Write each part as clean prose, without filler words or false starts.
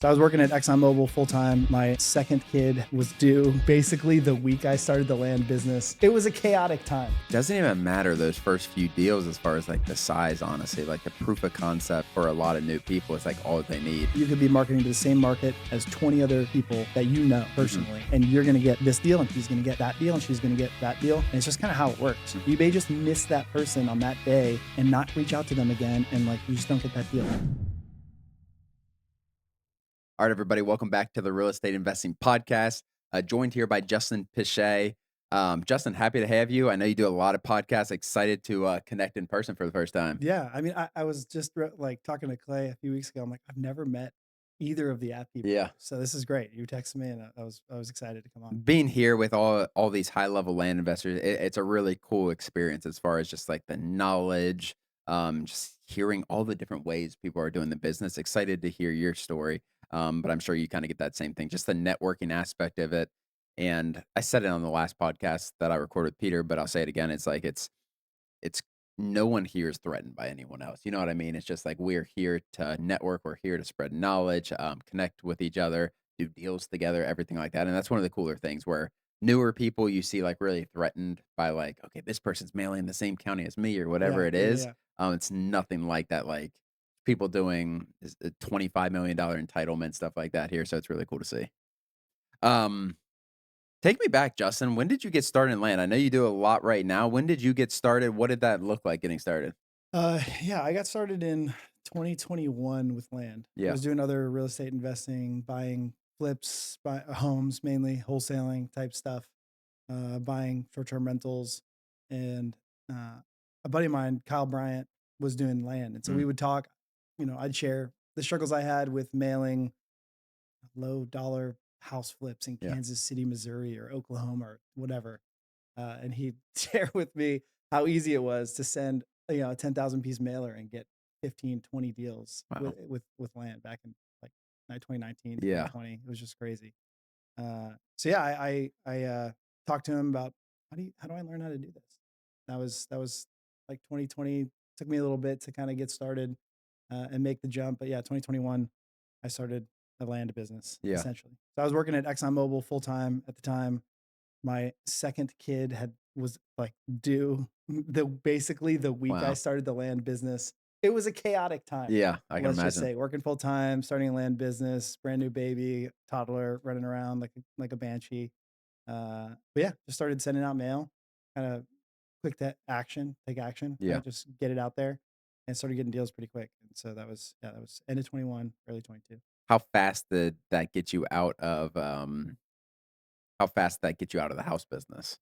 So I was working at ExxonMobil full time. My second kid was due basically the week I started the land business. It was a chaotic time. Doesn't even matter those first few deals as far as like the size, honestly. Like the proof of concept for a lot of new people is like all that they need. You could be marketing to the same market as 20 other people that you know personally, and you're going to get this deal, and he's going to get that deal, and she's going to get that deal. And it's just kind of how it works. You may just miss that person on that day and not reach out to them again, and like you just don't get that deal. All right, everybody, welcome back to the Real Estate Investing Podcast. Joined here by Justin Piche. Justin, happy to have you. I know you do a lot of podcasts. Excited to connect in person for the first time. Yeah, I mean, I was just like talking to Clay a few weeks ago. I'm like, I've never met either of the app people. Yeah. So this is great. You texted me, and I was excited to come on. Being here with all these high level land investors, it's a really cool experience as far as just like the knowledge, just hearing all the different ways people are doing the business. Excited to hear your story. But I'm sure you kind of get that same thing, just the networking aspect of it. And I said it on the last podcast that I recorded with Peter, but I'll say it again. It's no one here is threatened by anyone else. You know what I mean? It's just like we're here to network, we're here to spread knowledge, connect with each other, do deals together, everything like that. And that's one of the cooler things where newer people you see like really threatened by like, okay, this person's mailing the same county as me or whatever Yeah, it yeah, is. yeah. It's nothing like that. Like people doing $25 million entitlement stuff like that here. So it's really cool to see. Um, Take me back, Justin. When did you get started in land? I know you do a lot right now. When did you get started? What did that look like getting started? Yeah, I got started in 2021 with land. I Yeah. was doing other real estate investing, buying flips, homes mainly, wholesaling type stuff, buying short-term rentals, and a buddy of mine, Kyle Bryant, was doing land, and so we Mm, would talk. I'd share the struggles I had with mailing low dollar house flips in yeah. Kansas City, Missouri, or Oklahoma, or whatever. And he'd share with me how easy it was to send a 10,000 piece mailer and get 15, 20 deals Wow. with land back in like 2019, Yeah. 2020. It was just crazy. So yeah, I talked to him about how do I learn how to do this. That was like 2020. Took me a little bit to kind of get started and make the jump, but yeah, 2021 I started a land business Yeah. essentially. So I was working at ExxonMobil full time at the time. My second kid was like due basically the week I Wow. started the land business. It was a chaotic time. Yeah. I can Let's just imagine. say working full time, starting a land business, brand new baby, toddler running around like a banshee. But yeah, just started sending out mail, kind of quick to action, take action, kind Yeah. of just get it out there, and started getting deals pretty quick. And so that was end of 21, early 22. How fast did that get you out of how fast did that get you out of the house business?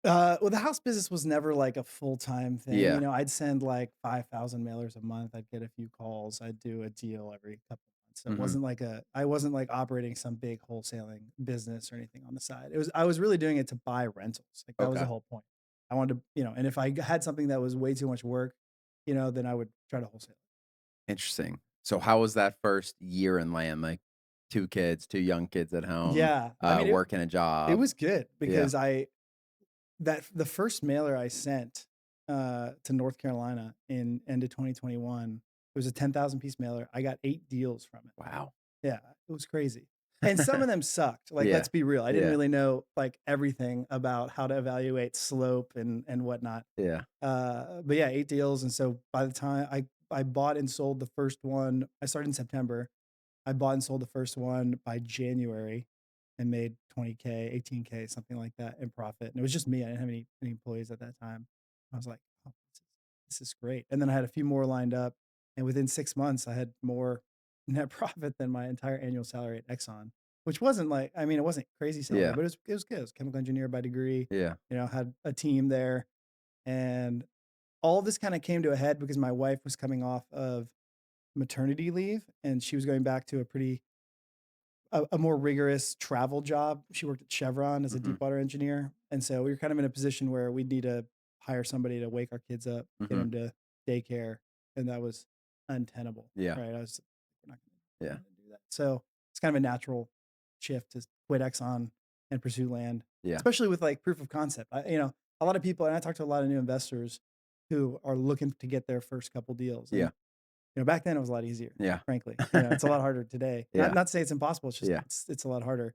Well, the house business was never like a full-time thing. Yeah. I'd send like 5,000 mailers a month. I'd get a few calls. I'd do a deal every couple of months. So it Hmm. wasn't I wasn't like operating some big wholesaling business or anything on the side. I was really doing it to buy rentals. Like that was the Okay. whole point. I wanted to, and if I had something that was way too much work, then I would try to wholesale. Interesting. So how was that first year in land? Like two kids, two young kids at home, Yeah. I mean, working a it job. was good Yeah. because the first mailer I sent to North Carolina in end of 2021, it was a 10,000 piece mailer. I got 8 deals from it. Wow. Yeah, it was crazy. And some of them sucked. Like, Yeah. let's be real. I didn't Yeah. really know like everything about how to evaluate slope and whatnot. Yeah. But yeah, 8 deals. And so by the time I bought and sold the first one, I started in September. I bought and sold the first one by January and made 20K, 18K, something like that in profit. And it was just me. I didn't have any employees at that time. I was like, oh, this is great. And then I had a few more lined up. And within 6 months, I had more net profit than my entire annual salary at Exxon, which wasn't like, I mean, it wasn't crazy salary, Yeah. but it was good. I was a chemical engineer by degree, Yeah. had a team there. And all this kind of came to a head because my wife was coming off of maternity leave and she was going back to a more rigorous travel job. She worked at Chevron as a Hmm. deep water engineer, and so we were kind of in a position where we'd need to hire somebody to wake our kids up, get Hmm. them to daycare, and that was untenable, Yeah. right? We're not Yeah. gonna do that. So it's kind of a natural shift to quit Exxon and pursue land, Yeah. especially with like proof of concept. A lot of people, and I talk to a lot of new investors who are looking to get their first couple deals, and Yeah. Back then it was a lot easier, Yeah. frankly. It's a lot harder today. Not Yeah. not to say it's impossible, it's just Yeah. it's a lot harder.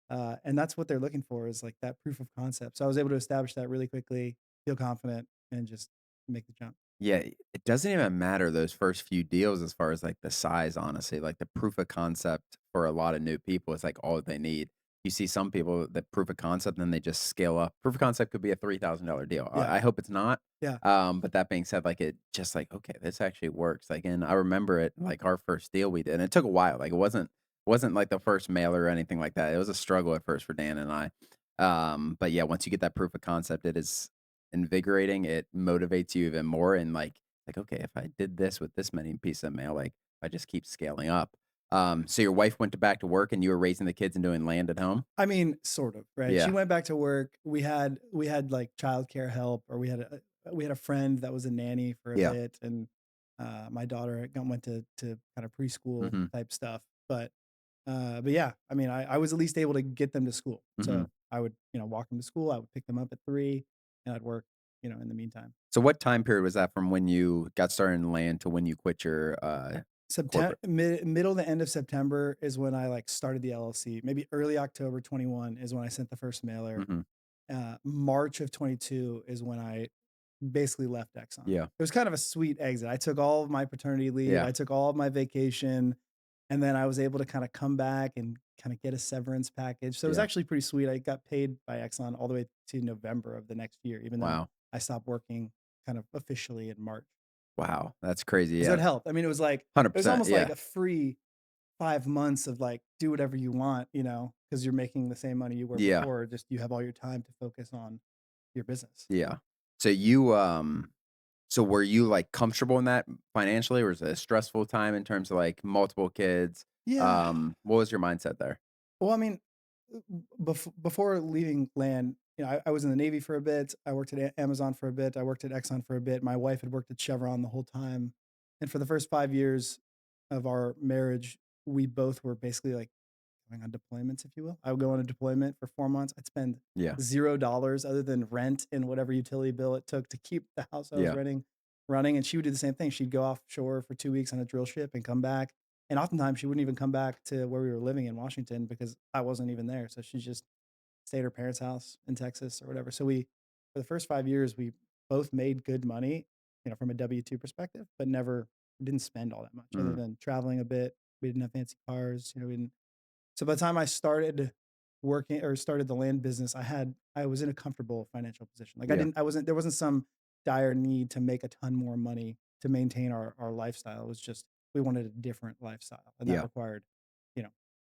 And that's what they're looking for is like that proof of concept. So I was able to establish that really quickly, feel confident, and just make the jump. Yeah, it doesn't even matter those first few deals as far as, like, the size, honestly, like, the proof of concept for a lot of new people is, like, all they need. You see some people that proof of concept, then they just scale up. Proof of concept could be a $3,000 deal. Yeah, I hope it's not, yeah, but that being said, like, it just like, "Okay, this actually works," like, and I remember it, like, our first deal we did, and it took a while, like, it wasn't like the first mailer or anything like that. It was a struggle at first for Dan and I, but yeah, once you get that proof of concept, it is invigorating, it motivates you even more and, like, "Okay, if I did this with this many pieces of mail, like, if I just keep scaling up." So your wife went to back to work and you were raising the kids and doing land at home? I mean, sort of, right? She Yeah. went back to work. We had like childcare help, or we had a friend that was a nanny for a Yeah. bit, and my daughter went to kind of preschool Mhm. type stuff. But yeah, I mean, I was at least able to get them to school. Mhm. So I would walk them to school. I would pick them up at 3, and I'd work in the meantime. So what time period was that from when you got started in land to when you quit your, September corporate? middle to end of September is when I like started the LLC. Maybe early October 21 is when I sent the first mailer. Mhm. March of 22 is when I basically left Exxon. Yeah. It was kind of a sweet exit. I took all of my paternity leave, Yeah. I took all of my vacation, and then I was able to kinda come back and kinda get a severance package. So it was Yeah. actually pretty sweet. I got paid by Exxon all the way to November of the next year, even though Wow. I stopped working kind of officially in March. Wow. That's crazy, So yeah. it helped. I mean, it was 100%, almost like yeah. a free 5 months of, like, do whatever you want, because 'cause you're making the same money you were Yeah. before, just you have all your time to focus on your business. Yeah. So so were you, like, comfortable in that financially, or was it a stressful time in terms of, like, multiple kids? Yeah. What was your mindset there? Well, I mean, before leaving land, I was in the Navy for a bit. I worked at Amazon for a bit. I worked at Exxon for a bit. My wife had worked at Chevron the whole time. And for the first 5 years of our marriage, we both were basically like going on deployments, if you will. I would go on a deployment for 4 months. I'd spend Yeah. $0 other than rent and whatever utility bill it took to keep the house I was Yeah. renting running. And she would do the same thing. She'd go offshore for 2 weeks on a drill ship and come back. And oftentimes she wouldn't even come back to where we were living in Washington because I wasn't even there. So she just stayed at her parents' house in Texas or whatever. So for the first 5 years, we both made good money, from a W-2 perspective, but never didn't spend all that much other Mm. than traveling a bit. We didn't have fancy cars, we didn't. So by the time I started working or started the land business, I was in a comfortable financial position. Like Yeah. I wasn't there wasn't some dire need to make a ton more money to maintain our lifestyle. It was just we wanted a different lifestyle, and that Yeah. required, you know,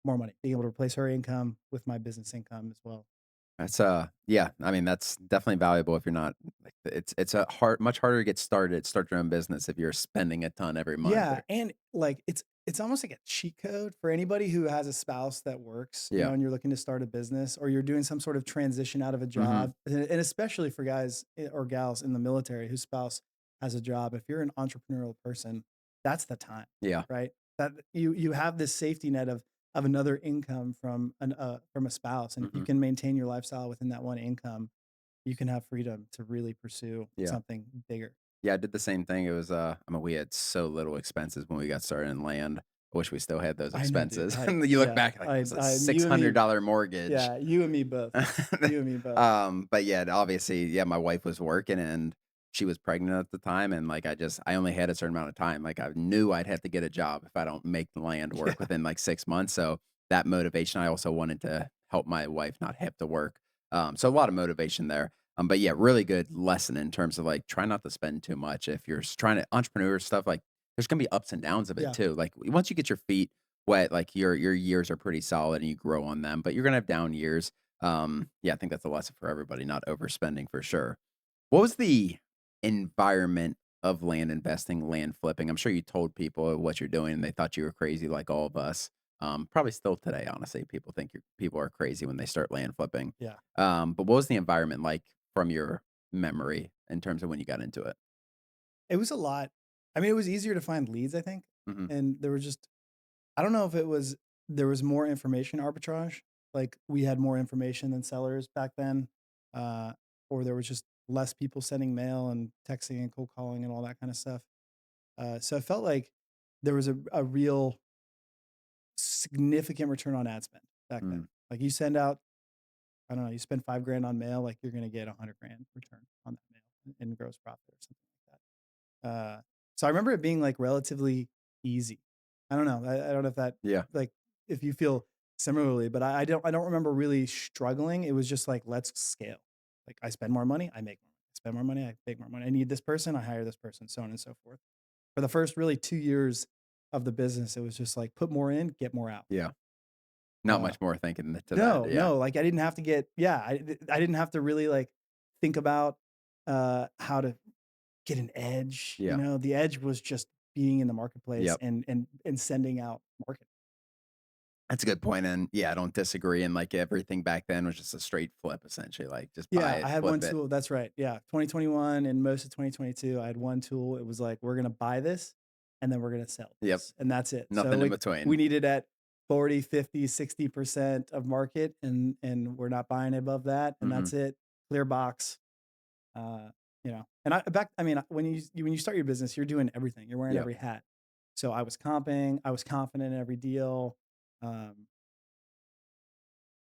more money, being able to replace her income with my business income as well. That's, yeah, I mean, that's definitely valuable if you're not like, it's a much harder to get started, start your own business if you're spending a ton every month Yeah, or and, like, it's almost like a cheat code for anybody who has a spouse that works, yeah. and you're looking to start a business or you're doing some sort of transition out of a Mhm. job, and especially for guys or gals in the military whose spouse has a job. If you're an entrepreneurial person, that's the time, Yeah. right? That you have this safety net of another income from a spouse, and if you Mhm. can maintain your lifestyle within that one income, you can have freedom to really pursue Yeah. something bigger. Yeah, I did the same thing. It was, I mean, we had so little expenses when we got started in land. I wish we still had those I know, dude. expenses. And you look Yeah, back like, "It's a you and me. $600 mortgage." Yeah, you and me both. You and me both. But yeah, obviously, yeah, my wife was working and she was pregnant at the time, and, like, I only had a certain amount of time. Like, I knew I'd have to get a job if I don't make the land work Yeah, within, like, 6 months, so that motivation, I also wanted to help my wife not have to work. So a lot of motivation there. But yeah, really good lesson in terms of, like, try not to spend too much if you're trying to entrepreneur stuff, like, there's gonna be ups and downs of it yeah, too. Like, once you get your feet wet, like, your years are pretty solid and you grow on them, but you're gonna have down years. Yeah, I think that's a lesson for everybody, not overspending for sure. What was the environment of land investing, land flipping? I'm sure you told people what you're doing and they thought you were crazy like all of us. Probably still today, honestly. People are crazy when they start land flipping. yeah. But what was the environment like from your memory in terms of when you got into it? It was a lot. I mean, it was easier to find leads, I think, Mhm. and I don't know if there was more information arbitrage, like, we had more information than sellers back then, uh, or there was just less people sending mail and texting and cold calling and all that kinda stuff. So it felt like there was a real significant return on ad spend back then. Mm, Like you send out, I don't know, you spend 5 grand on mail, like you're gonna get 100 grand return on that mail in gross profit or something like that. So I remember it being like relatively easy. I don't know. I don't know if that yeah, like if you feel similarly, but I don't remember really struggling. It was just like let's scale. Like I spend more money, I make more money. I spend more money, I make more money. I need this person, I hire this person, so on and so forth. For the first really 2 years of the business, it was just like put more in, get more out. yeah. Not Uh, much more thinking to that, no, yeah, no, like I didn't have to get yeah, I didn't have to really like think about how to get an edge, you yeah, know? The edge was just being in the marketplace yep. and sending out marketing. That's a good point, and, yeah, I don't disagree, and, like, everything back then was just a straight flip, essentially, like, just buy Yeah, it, I had one flip it. tool, that's right, yeah, 2021 and most of 2022, I had one tool, it was like, "We're gonna buy this, and then we're gonna sell Yep, this," and that's it. So, nothing in like, we between. need it at 40, 50, 60% of market, and we're not buying above that, and Mhm, that's it. Clear box. And I mean, when you start your business, you're doing everything. You're wearing yep. every hat. So I was comping, I was confident in every deal. Um,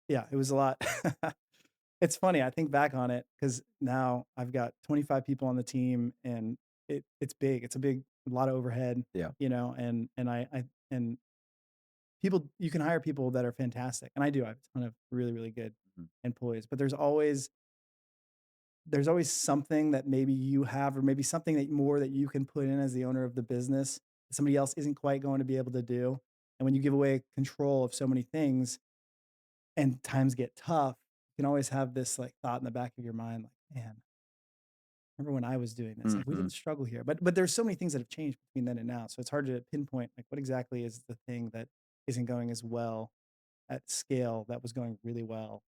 yeah, it was a lot. It's funny, I think back on it because now I've got 25 people on the team and it's big. It's a lot of overhead, Yeah, and people you can hire people that are fantastic. And I do. I have a ton of really, really good mhm, employees, but there's always something that maybe you have or maybe something that more that you can put in as the owner of the business that somebody else isn't quite going to be able to do. And when you give away control of so many things and times get tough, you can always have this like thought in the back of your mind, like, man, remember when I was doing this? Like we mhm. didn't struggle here. But there's so many things that have changed between then and now. So it's hard to pinpoint like what exactly is the thing that isn't going as well at scale that was going really well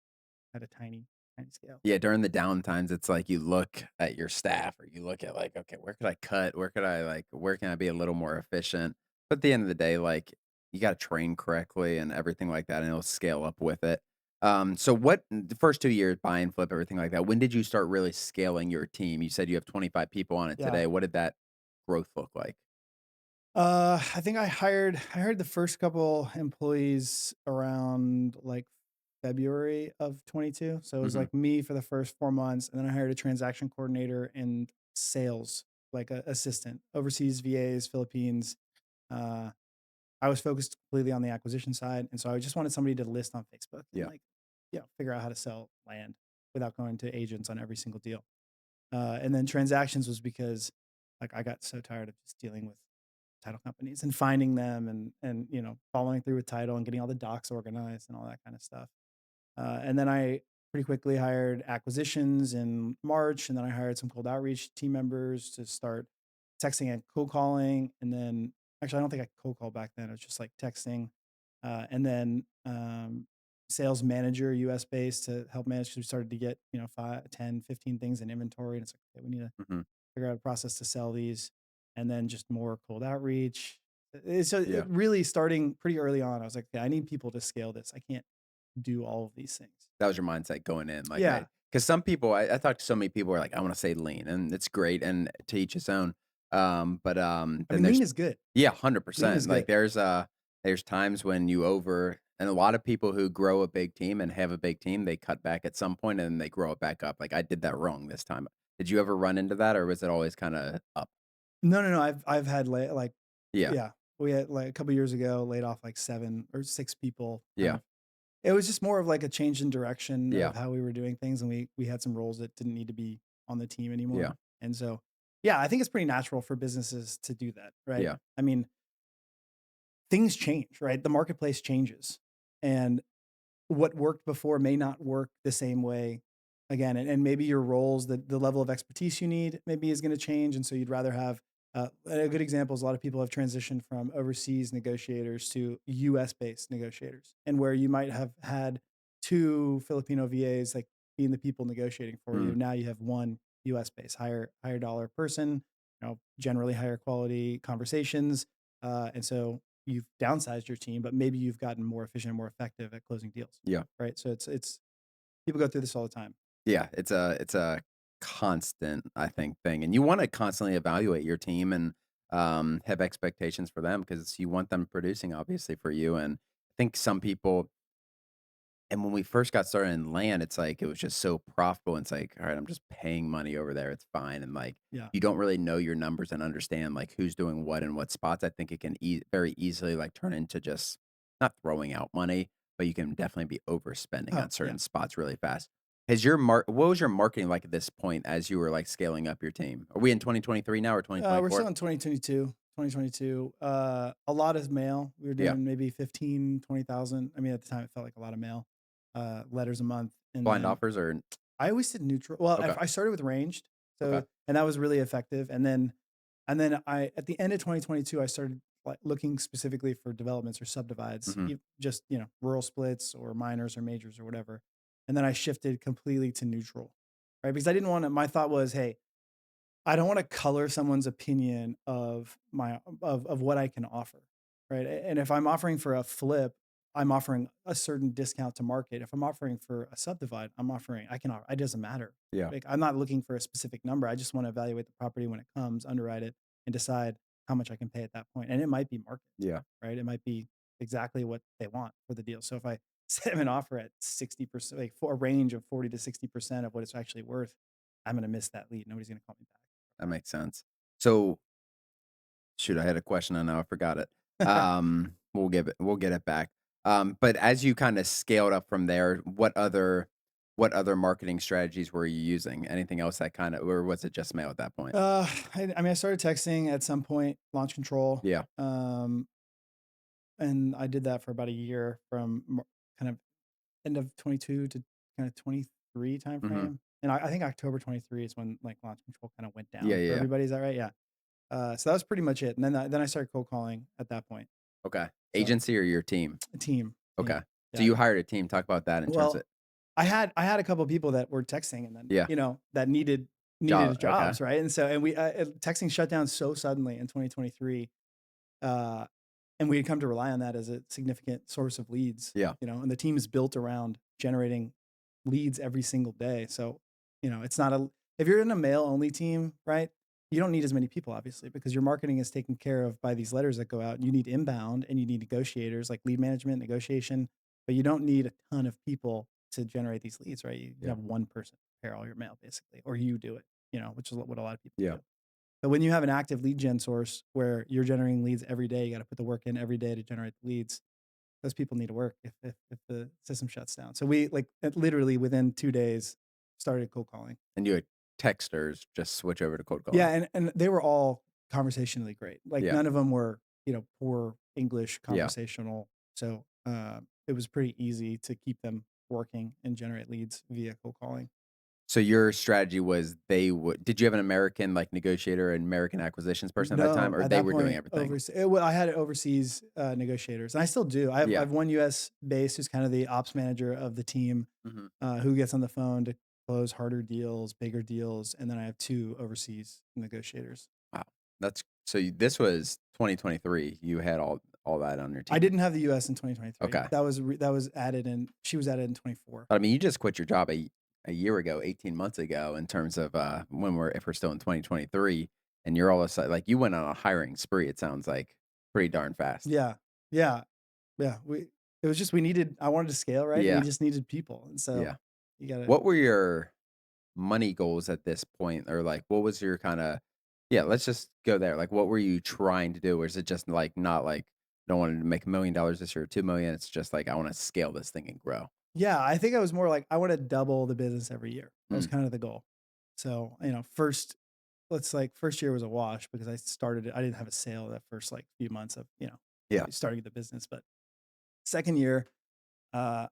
at a tiny, tiny scale. Yeah, during the downtimes, it's like you look at your staff or you look at like, okay, where could I cut? Where could I like, where can I be a little more efficient? But at the end of the day, like you got to train correctly and everything like that, and it'll scale up with it. So what the first 2 years buy and flip, everything like that, when did you start really scaling your team? You said you have 25 people on it Yeah. today. What did that growth look like? I think I hired the first couple employees around like February of 22. So it was Hmm. like me for the first 4 months, and then I hired a transaction coordinator and sales, like a assistant, overseas VAs, Philippines. Uh, I was focused completely on the acquisition side, and so I just wanted somebody to list on Facebook and Yeah. like, figure out how to sell land without going to agents on every single deal. And then transactions was because like I got so tired of just dealing with title companies and finding them and following through with title and getting all the docs organized and all that kind of stuff. And then I pretty quickly hired acquisitions in March, and then I hired some cold outreach team members to start texting and cold calling. And then actually, I don't think I cold called back then. It was just like texting, and then sales manager US based to help manage. 'Cause we started to get 5, 10, 15 things in inventory, and it's like okay, we need to Hmm. figure out a process to sell these, and then just more cold outreach. So it Yeah. really starting pretty early on. I was like, okay, I need people to scale this. I can't do all of these things. That was your mindset going in, like, Yeah. because some people I talk to so many people who are like, "I wanna say lean," and it's great, and to each his own, I then mean, there's lean is good. yeah, Lean is 100%, like, good. there's times when you over and a lot of people who grow a big team and have a big team, they cut back at some point and they grow it back up, like, I did that wrong this time. Did you ever run into that, or was it always kinda up? No, no, no. I've had like Yeah, yeah, we had like a couple years ago laid off like 7 or 6 people. Kind yeah, of, it was just more of like a change in direction yeah, of how we were doing things, and we had some roles that didn't need to be on the team yeah, anymore. And so, yeah, I think it's pretty natural for businesses to do that, right? yeah, I mean, things change, right? The marketplace changes, and what worked before may not work the same way again. And maybe your roles, the level of expertise you need maybe is going to change. And so you'd rather have a good example is a lot of people have transitioned from overseas negotiators to US based negotiators. And where you might have had two Filipino VAs like being the people negotiating for mm, you, now you have one US based, higher dollar person, generally higher quality conversations. And so you've downsized your team, but maybe you've gotten more efficient and more effective at closing deals, yeah. right? So it's people go through this all the time. Yeah, it's a constant, I think, thing, and you wanna constantly evaluate your team and, have expectations for them because you want them producing obviously for you. And I think some people, and when we first got started in land, it's like it was just so profitable. It's like, all right, I'm just paying money over there. It's fine. And like Yeah. you don't really know your numbers and understand like who's doing what in what spots. I think it can very easily like turn into just not throwing out money, but you can definitely be overspending Oh, on certain yeah. spots really fast. What was your marketing like at this point as you were like scaling up your team? Are we in 2023 now or We're still 2024? in 2022. 2022. A lot is mail. We were Yeah. doing maybe 15, 20,000. I mean, at the time, it felt like a lot of mail, letters a month. And Blind then offers or I always did neutral. Well, okay. I started with ranged, Okay. so and that was really effective. And then I at the end of 2022, I started like looking specifically for developments or subdivides, Hmm. just rural splits or minors or majors or whatever. And then I shifted completely to neutral, right? Because I didn't want to. My thought was, hey, I don't wanna color someone's opinion of my of what I can offer, right? And if I'm offering for a flip, I'm offering a certain discount to market. If I'm offering for a subdivide, I can offer it doesn't matter. Yeah. Like, I'm not looking for a specific number. I just wanna evaluate the property when it comes, underwrite it, and decide how much I can pay at that point. And it might be market, Yeah. right? It might be exactly what they want for the deal. So if I set them an offer at 60%, like for a range of 40 to 60% of what it's actually worth, I'm gonna miss that lead. Nobody's gonna call me That makes sense. So shoot, I had a question and now I forgot it. back. We'll get it back. But as you kind of scaled up from there, what other marketing strategies were you using? Anything else that kind of, or was it just mail at that point? I mean, I started texting at some point, launch control, Yeah. and I did that for about a year from kind of end of 22 to kind of 23 Hmm. timeframe. And I think October 23 is when like launch control kind of went Yeah. down Yeah. for Yeah. everybody. Is that right? Yeah. So that was pretty much it. And then I started cold calling at that point. Okay. So Agency or your team? a team. Okay. So Yeah. you hired a team. Talk about that in terms of Well, I had a couple people that were texting and then yeah. that needed Job. Okay. jobs, right? And so and we texting shut down so suddenly in 2023. Uh, and we had come to rely on that as a significant source of leads, Yeah. and the team is built around generating leads every single day. So, it's not a if you're in a mail only team, right? You don't need as many people, obviously, because your marketing is taken care of by these letters that go out. You need inbound and you need negotiators like lead management, negotiation, but you don't need a ton of people to generate these leads, right? You Yeah. have one person prepare all your mail basically, or you do it, which is what a lot of people Yeah. do. But when you have an active lead gen source where you're generating leads every day, you got to put the work in every day to generate leads. Those people need to work if the system shuts down. So we like literally within 2 days started cold calling. And you had texters just switch over to cold Yeah, calling. and they were all conversationally great. Like Yeah. none of them were poor English Yeah. conversational. So it was pretty easy to keep them working and generate leads via cold calling. So your strategy was they would did you have an American, like, negotiator and American acquisitions person at that time, No, or at they that were doing point, everything? well, I had overseas negotiators, and I still do. I Yeah. have one US based who's kind of the ops manager of the team, Mhm. who gets on the phone to close harder deals, bigger deals, and then I have two overseas negotiators. Wow. That's so this was 2023, you had all that on your I team. didn't have the US in 2023. Okay. That was added in. She was added in 24. But, I mean, you just quit your job a year ago, 18 months ago in terms of, when we're if we're still in 2023, and you're all of a sudden like, you went on a hiring spree, it sounds like, pretty darn fast. Yeah, yeah, yeah. It was just we needed. I wanted to scale right, and we Yeah. just needed people, and so Yeah. you gotta. What were your money goals at this point? Or, like, what was your kinda yeah, let's just go there. Like, what were you trying to do? Or is it just, like, not like, "Don't want to make $1,000,000 this year or 2,000,000." It's just like, "I wanna scale this thing and grow." Yeah, I think I was more like, I wanna double the business every year. That was Mm. kind of the goal. So, first year was a wash because I didn't have a sale that first, like, few months of, Yeah. starting the business, but second year, uh,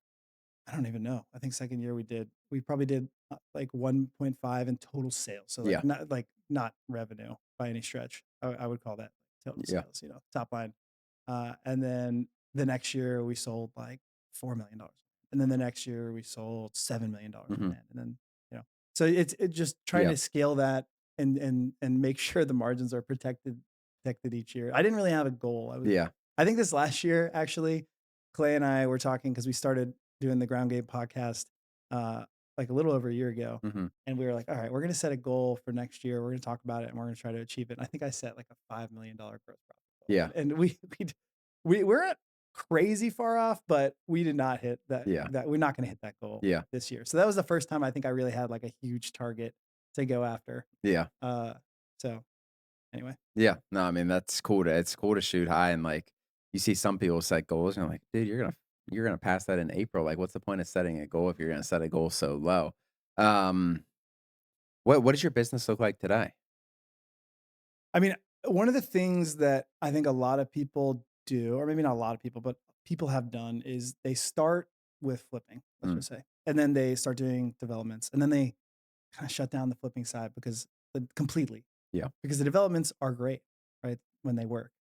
I don't even know. I think second year we probably did, like, 1.5 in total sales. So, Yeah. not revenue by any stretch. I would call that total Yeah. sales, top line. And then the next year we sold like $4 million. And then the next year we sold $7 million in Mhm. land. And then, so it's just trying Yeah. to scale that and make sure the margins are protected each year. I didn't really have a goal. Yeah. I think this last year, actually, Clay and I were talking because we started doing the ground game podcast uh, like a little over a year ago, Mhm. and we were like, all right, we're gonna set a goal for next year. We're gonna talk about it and we're gonna try to achieve it. And I think I set like a $5 million gross profit goal. Yeah. And we weren't crazy far off, but we did not hit Yeah. that we're not gonna hit that goal Yeah. this year. So that was the first time I think I really had like a huge target to go after. Yeah. Uh so anyway. Yeah. No, I mean, that's cool to it's cool to shoot high and, like, you see some people set goals and you're like, "Dude, you're gonna pass that in April. Like, what's the point of setting a goal if you're gonna set a goal so low?" Um, what does your business look like today? I mean, one of the things that I think a lot of people do, or maybe not a lot of people, but people have done is they start with flipping, let's Mm, just say, and then they start doing developments, and then they kind of shut down the flipping side because completely yeah. because the developments are great, right? When they work,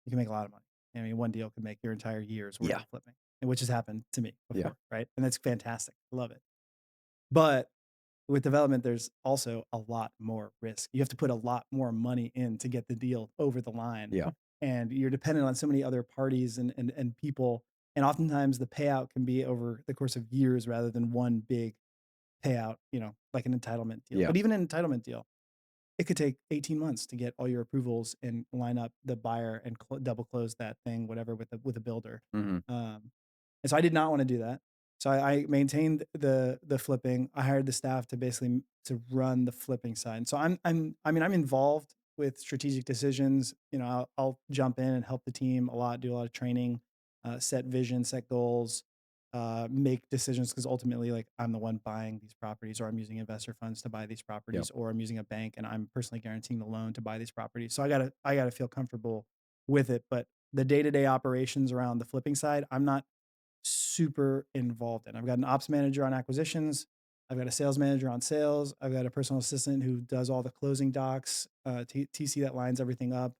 you can make a lot of money. I mean, one deal can make your entire year's worth Yeah. of flipping, and which has happened to me Yeah. before, right? And that's fantastic. I love it. But with development, there's also a lot more risk. You have to put a lot more money in to get the deal over the line, Yeah. and you're dependent on so many other parties and people, and oftentimes the payout can be over the course of years rather than one big payout, like an entitlement deal. Yeah. But even an entitlement deal, it could take 18 months to get all your approvals and line up the buyer and double close that thing, whatever, with a builder. Mhm. Um, and so I did not want to do that. So I maintained the flipping. I hired the staff to basically to run the flipping side. So I'm involved with strategic decisions. I'll jump in and help the team a lot, do a lot of training, set vision, set goals, make decisions because ultimately, like, I'm the one buying these properties, or I'm using investor funds to buy these Yeah. properties, or I'm using a bank and I'm personally guaranteeing the loan to buy these properties. So I gotta feel comfortable with it. But the day to day operations around the flipping side, I'm not super involved in. I've got an ops manager on acquisitions. I've got a sales manager on sales. I've got a personal assistant who does all the closing docs, TC that lines everything up,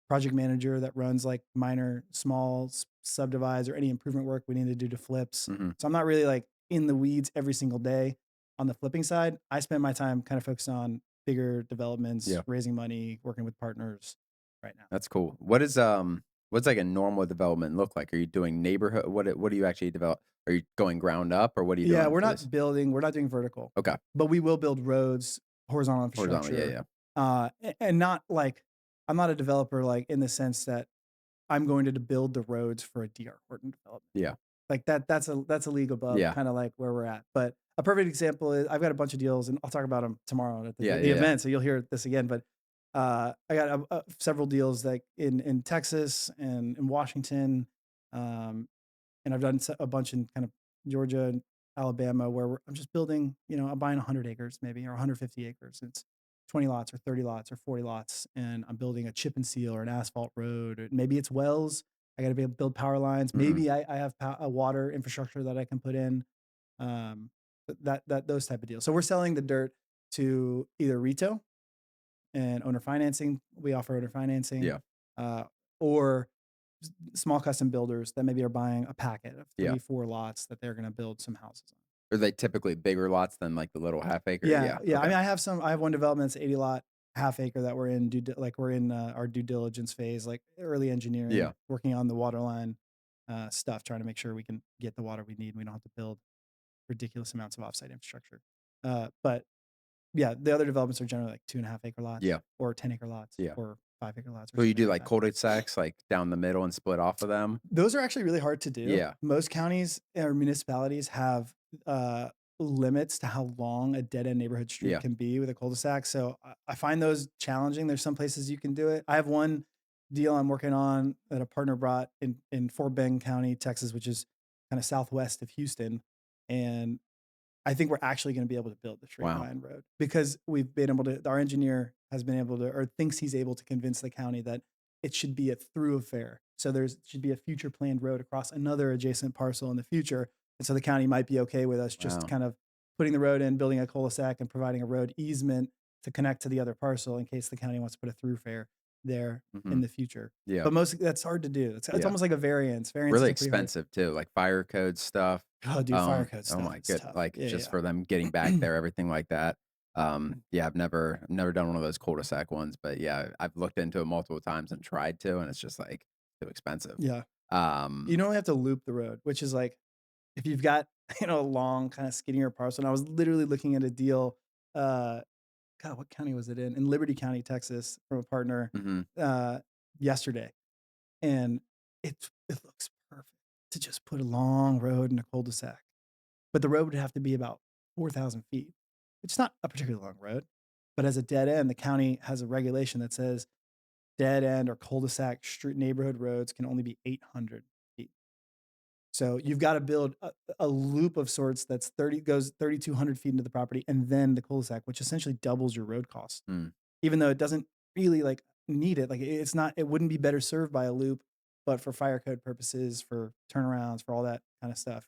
project manager that runs like minor, small subdivides or any improvement work we need to do to flips. Mhm. So I'm not really like in the weeds every single day on the flipping side. I spend my time kind of focused on bigger developments, Yeah. raising money, working with partners right now. That's cool. What's like a normal development look like? Are you doing neighborhood what do you actually develop? Are you going ground up or what are you Yeah, doing for this? we're not doing vertical, Okay. but we will build roads, horizontal Horizontal. Yeah, infrastructure, yeah. and not like I'm not a developer like in the sense that I'm going to build the roads for a DR Horton development. Yeah. Like that's a league above Yeah. kind of like where we're at. But a perfect example is I've got a bunch of deals, and I'll talk about them tomorrow at Yeah, the yeah, yeah. event, so you'll hear this again. But I got several deals like in Texas and in Washington, um, and I've done a bunch in kind of Georgia and Alabama where I'm just building, I'm buying 100 acres maybe or 150 acres. It's 20 lots or 30 lots or 40 lots. And I'm building a chip and seal or an asphalt road. Or maybe it's wells. I got to be able to build power lines. Mhm. Maybe I have a water infrastructure that I can put in. Um, those type of deals. So we're selling the dirt to either retail and owner financing. We offer owner financing, Yeah. uh, or small custom builders that maybe are buying a packet of Yeah. 3, 4 lots that they're gonna build some houses on. Are they typically bigger lots than like the little half acre? Yeah, Yeah. yeah, I Okay. mean, I have one development that's 80 lot, half acre that we're in we're in, our due diligence phase, like early engineering, Yeah. working on the water line, stuff, trying to make sure we can get the water we need, and we don't have to build ridiculous amounts of offsite infrastructure. But yeah, the other developments are generally like 2.5 acre lots Yeah. or 10 acre lots Yeah. or 5 acre lots or So you something do like like that. cul-de-sacs like down the middle and split off of them? Those are actually really hard to do. Yeah. Most counties or municipalities have, limits to how long a dead end neighborhood street Yeah. can be with a cul-de-sac, so I find those challenging. There's some places you can do it. I have one deal I'm working on that a partner brought in Fort Bend County, Texas, which is kinda southwest of Houston, and I think we're actually gonna be able to build the straight Wow. line road because we've been able to our engineer has been able to or thinks he's able to convince the county that it should be a through affair. So there's should be a future planned road across another adjacent parcel in the future. And so the county might be okay with us just Wow. kind of putting the road in, building a cul-de-sac and providing a road easement to connect to the other parcel in case the county wants to put a through fare there in Mhm. the future. Yeah. But most that's hard to do. It's Yeah. almost like a variance. Variances Really are pretty hard. expensive too, like fire code stuff. Oh, dude, fire code Oh stuff my is good tough. like, Yeah, just yeah, for them getting back yeah. there, everything like that. Yeah, I've never done one of those cul-de-sac ones, but yeah, I've looked into it multiple times and tried to, and it's just, like, too expensive. Yeah. You Um, normally have to loop the road, which is like if you've got a long, kind of skinnier parcel. And I was literally looking at a deal. Uh, God, what county was it in? In Liberty County, Texas, from a partner Mhm. uh, yesterday, and it looks perfect to just put a long road in a cul-de-sac. But the road would have to be about 4,000 feet. It's not a particularly long road, but as a dead end, the county has a regulation that says dead end or cul-de-sac street neighborhood roads can only be 800 feet. So you've got to build a loop of sorts that's 30 goes 3,200 feet into the property, and then the cul-de-sac, which essentially doubles your road cost, Mm. even though it doesn't really like need it. Like it's not, it wouldn't be better served by a loop, but for fire code purposes, for turnarounds, for all that kind of stuff,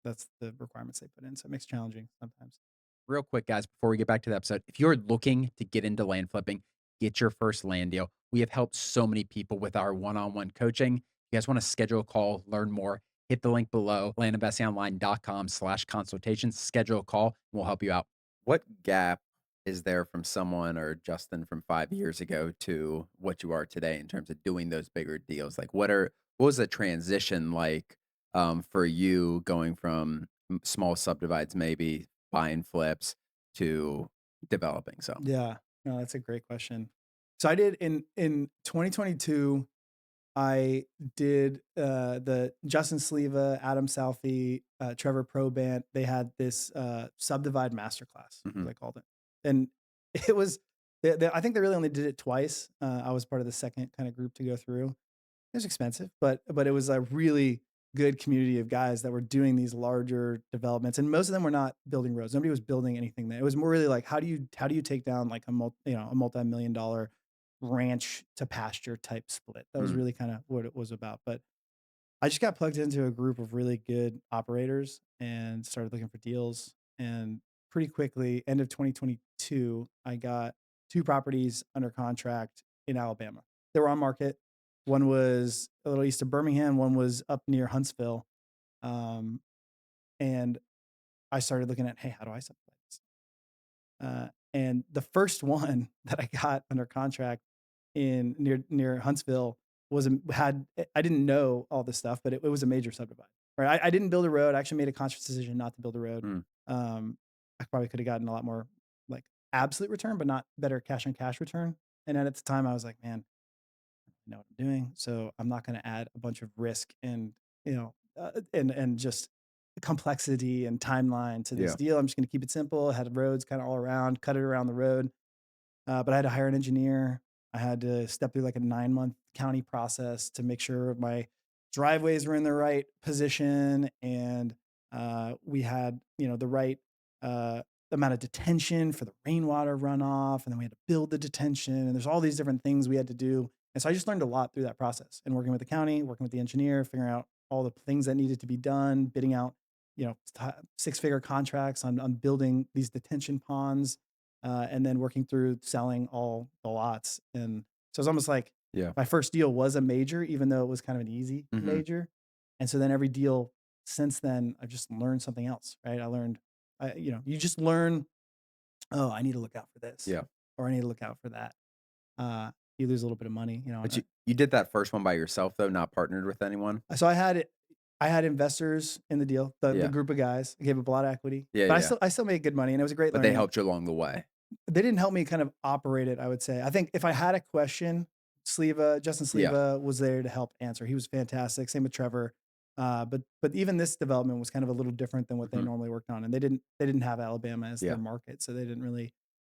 that's the requirements they put in. So it makes it challenging sometimes. Real quick, guys, before we get back to the episode, if you're looking to get into land flipping, get your first land deal. We have helped so many people with our one-on-one coaching. If you guys want to schedule a call, learn more, hit the link below, landinvestingonline.com/consultation, schedule a call, and we'll help you out. What gap is there from someone or Justin from 5 years ago to what you are today in terms of doing those bigger deals? Like what was the transition like for you going from small subdivides, maybe buying flips to developing some? Yeah, no, that's a great question. So I did in 2022. I did the Justin Sleva, Adam Southey, Trevor Probant. They had this subdivide masterclass, as Mhm. I called it, and it was. I think they really only did it twice. I was part of the second kind of group to go through. It was expensive, but it was a really good community of guys that were doing these larger developments, and most of them were not building roads. Nobody was building anything there. It was more really like how do you take down like a multi-million dollar ranch to pasture type split. That was Mm. really kind of what it was about. But I just got plugged into a group of really good operators and started looking for deals. And pretty quickly, end of 2022, I got two properties under contract in Alabama. They were on market. One was a little east of Birmingham, one was up near Huntsville. Um, and I started looking at, hey, how do I subdivide this? And the first one that I got under contract in near Huntsville was had I didn't know all this stuff, but it was a major subdivide. Right, I didn't build a road. I actually made a conscious decision not to build a road. Mm. I probably could have gotten a lot more like absolute return, but not better cash on cash return. And then at the time, I was like, man, I know what I'm doing, so I'm not going to add a bunch of risk and and just complexity and timeline to this Yeah. deal. I'm just going to keep it simple. Had roads kind of all around, cut it around the road. But I had to hire an engineer. I had to step through like a 9-month county process to make sure my driveways were in the right position, and we had the right uh, amount of detention for the rainwater runoff, and then we had to build the detention, and there's all these different things we had to do. And so I just learned a lot through that process, and working with the county, working with the engineer, figuring out all the things that needed to be done, bidding out six-figure contracts on building these detention ponds, and then working through selling all the lots. And so it's almost like Yeah. my first deal was a major, even though it was kind of an easy Mhm. major. And so then every deal since then, I've just learned something else, right? You just learn, oh, I need to look out for this, Yeah. or I need to look out for that. Uh, you lose a little bit of money, But you did that first one by yourself though, not partnered with anyone? So I had investors in the deal, the Yeah. group of guys. I gave up a lot of equity, Yeah, but yeah. I still made good money, and it was a great But they learning. helped you along the way. They didn't help me kind of operate it, I would say. I think if I had a question, Justin Yeah. Sleva was there to help answer. He was fantastic. Same with Trevor. But even this development was kind of a little different than what they Mhm. normally worked on, and they didn't have Alabama as their Yeah. market, so they didn't really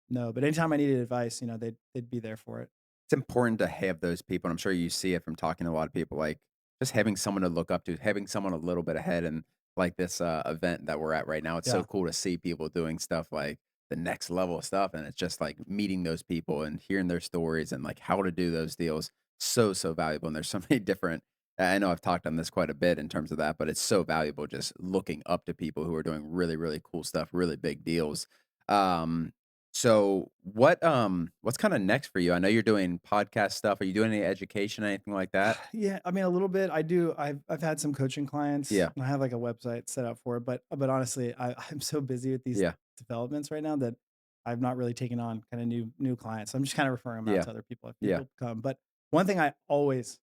know. But anytime I needed advice, they'd be there for it. It's important to have those people, and I'm sure you see it from talking to a lot of people, like, just having someone to look up to, having someone a little bit ahead, and, like, this, event that we're at right now, it's so Yeah. cool to see people doing stuff, like, the next level of stuff, and it's just, like, meeting those people and hearing their stories and, like, how to do those deals. So, so valuable, and there's so many different I know I've talked on this quite a bit in terms of that, but it's so valuable just looking up to people who are doing really, really cool stuff, really big deals. Um so what's kinda next for you? I know you're doing podcast stuff. Are you doing any education, anything like that? Yeah, I mean, a little bit. I do. I've had some coaching clients. Yeah, And I have like a website set up for it, but honestly, I'm so busy with these yeah, developments right now that I've not really taken on kind of new clients. I'm just kind of referring them out yeah, to other people if yeah. people come. But one thing I always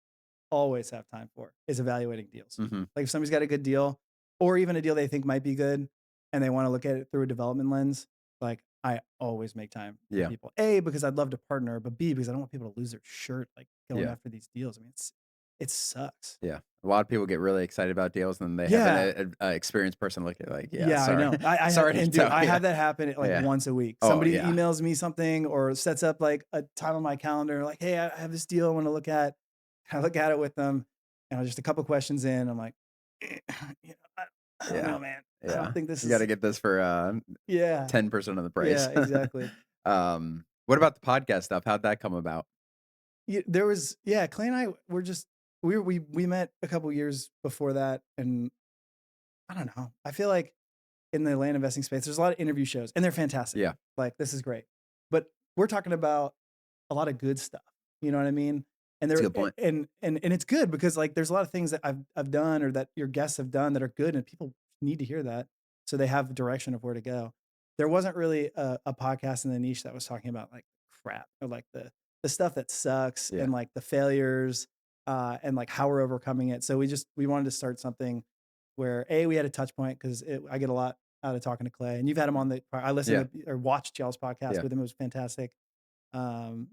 have time for is evaluating deals. Mhm. Like if somebody's got a good deal, or even a deal they think might be good and they wanna look at it through a development lens, like, I always make time for Yeah. people. A, because I'd love to partner, but B, because I don't want people to lose their shirt, like, going Yeah. after these deals. I mean, it sucks. Yeah. A lot of people get really excited about deals, and then they have Yeah. a experienced person look at it like, "Yeah, Yeah, I sorry. know. I have Sorry to and dude, tell I you." have that happen, like, Yeah. once a week. Oh, Somebody yeah. emails me something or sets up, like, a time on my calendar, like, "Hey, I have this deal I wanna look at." I look at it with them, and I'm just a couple questions in, I'm like, "Eh, you know, I don't Yeah. know, man. I don't Yeah. think this You gotta is." get this for, Yeah. 10% of the Yeah, price. exactly. What about the podcast stuff? How'd that come about? There was yeah, Clay and I were just we met a couple years before that, and I don't know. I feel like in the land investing space, there's a lot of interview shows, and they're fantastic. Yeah. Like, this is great. But we're talking about a lot of good stuff. You know what I mean? And That's a there good point. and it's good because like there's a lot of things that I've done or that your guests have done that are good and people need to hear that. So they have direction of where to go. There wasn't really a podcast in the niche that was talking about like crap or like the stuff that sucks Yeah. and like the failures and like how we're overcoming it. So we wanted to start something where A, we had a touch point because I get a lot out of talking to Clay, and you've had him on I Yeah. listened to or watched y'all's podcast Yeah. with him. It was fantastic. Um,